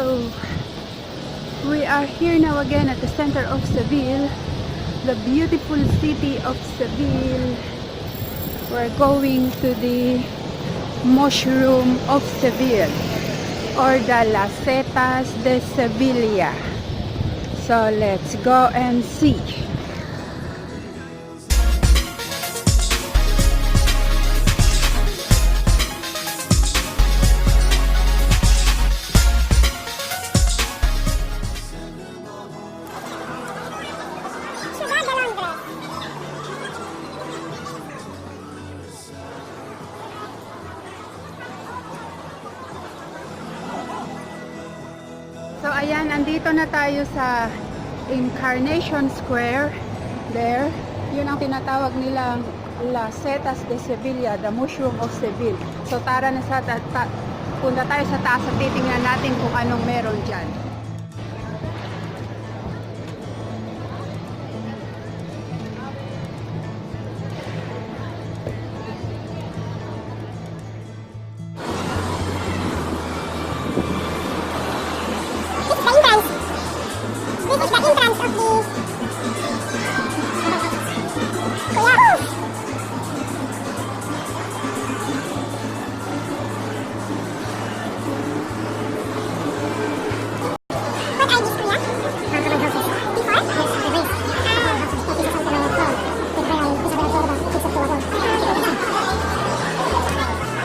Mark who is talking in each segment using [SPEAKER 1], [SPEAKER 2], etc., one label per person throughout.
[SPEAKER 1] So, we are here now again at the center of Seville, the beautiful city of Seville. We're going to the mushroom of Seville, or the las setas de Sevilla. So, let's go and see. So ayan, andito na tayo sa Incarnation Square. There, yun ang tinatawag nilang Las Setas de Sevilla, the mushroom of Seville. So tara na punta tayo sa taas at titingnan natin kung anong meron dyan.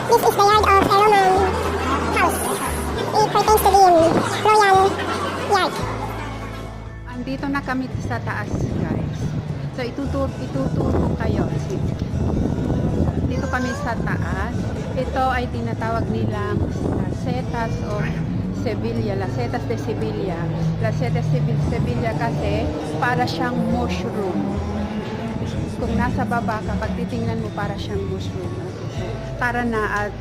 [SPEAKER 2] This is the yard of a Roman house. It pertains to the royal yard.
[SPEAKER 1] Andito na kami sa taas, guys. So ituturo kayo. Dito kami sa taas. Ito ay tinatawag nilang setas of Sevilla, las setas de Sevilla. Las setas de Sevilla kasi para siyang mushroom. Kung nasa baba ka, pag titingnan mo para siyang mushroom. Tara na at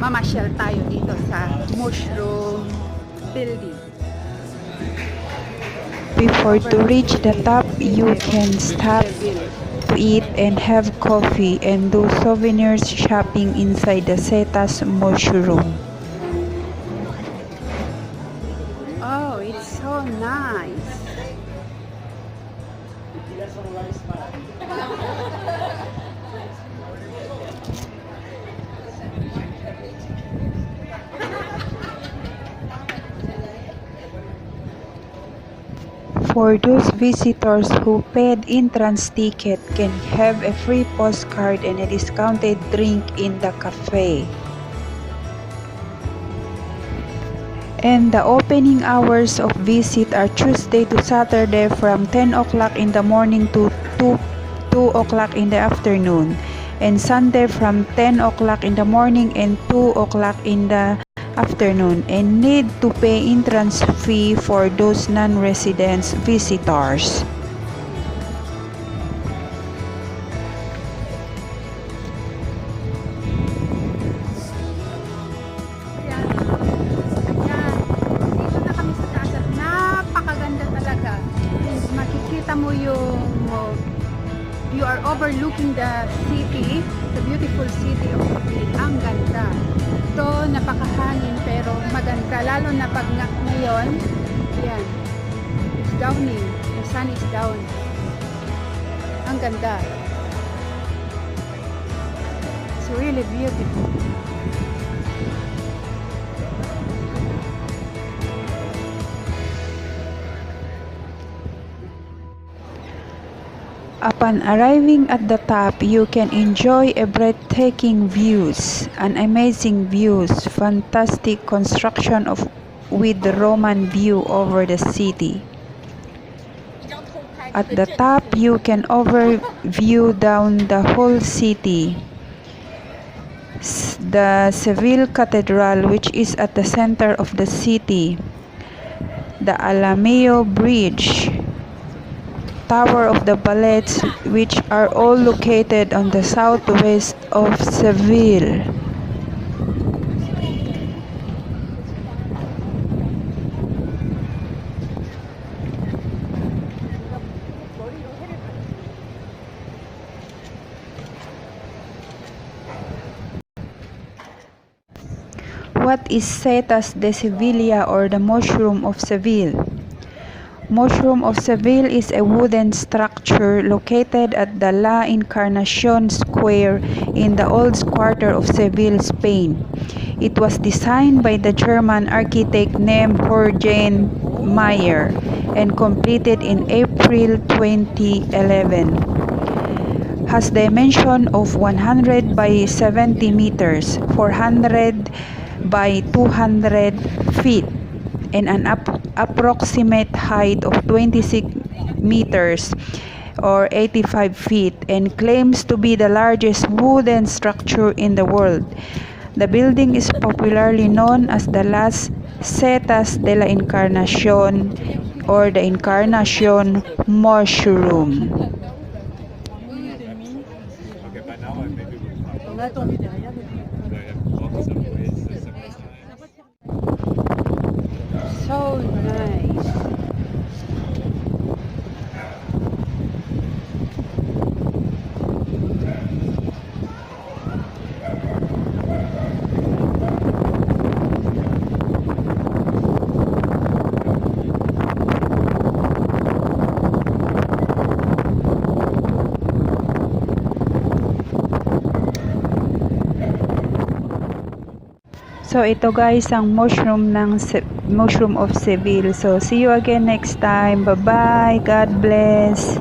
[SPEAKER 1] mamasyal tayo dito sa mushroom building.
[SPEAKER 3] Before to reach the top, you can stop to eat and have coffee and do souvenirs shopping inside the setas mushroom.
[SPEAKER 1] Oh, it's so nice.
[SPEAKER 3] For those visitors who paid entrance ticket can have a free postcard and a discounted drink in the cafe. And the opening hours of visit are Tuesday to Saturday from 10 o'clock in the morning to 2 o'clock in the afternoon, and Sunday from 10 o'clock in the morning and 2 o'clock in the afternoon, and need to pay entrance fee for those non-residents visitors.
[SPEAKER 1] Ayan. Dito na kami sa taas at napakaganda talaga. Makikita mo yung you are overlooking the city, the beautiful city of Seville. Ang ganda. Ito, napakahangin pero maganda. Lalo na pag ngayon, yan, it's downing. The sun is down. Ang ganda. It's really beautiful.
[SPEAKER 3] Upon arriving at the top, you can enjoy a breathtaking views, an amazing views, fantastic construction with the Roman view over the city. At the top, you can overview down the whole city. The Seville Cathedral, which is at the center of the city. The Alameo Bridge, Tower of the Ballets, which are all located on the southwest of Seville. What is setas de Sevilla, or the mushroom of Seville? Mushroom of Seville is a wooden structure located at the La Encarnacion Square in the old quarter of Seville, Spain. It was designed by the German architect named Jürgen Mayer and completed in April 2011. Has dimension of 100 by 70 meters, 400 by 200 feet, and an approximate height of 26 meters or 85 feet, and claims to be the largest wooden structure in the world. The building is popularly known as the Las Setas de la Encarnacion, or the Incarnation Mushroom.
[SPEAKER 4] Okay, but now maybe we'll talk.
[SPEAKER 1] So nice.
[SPEAKER 3] So ito guys ang mushroom mushroom of Seville. So see you again next time. Bye bye. God bless.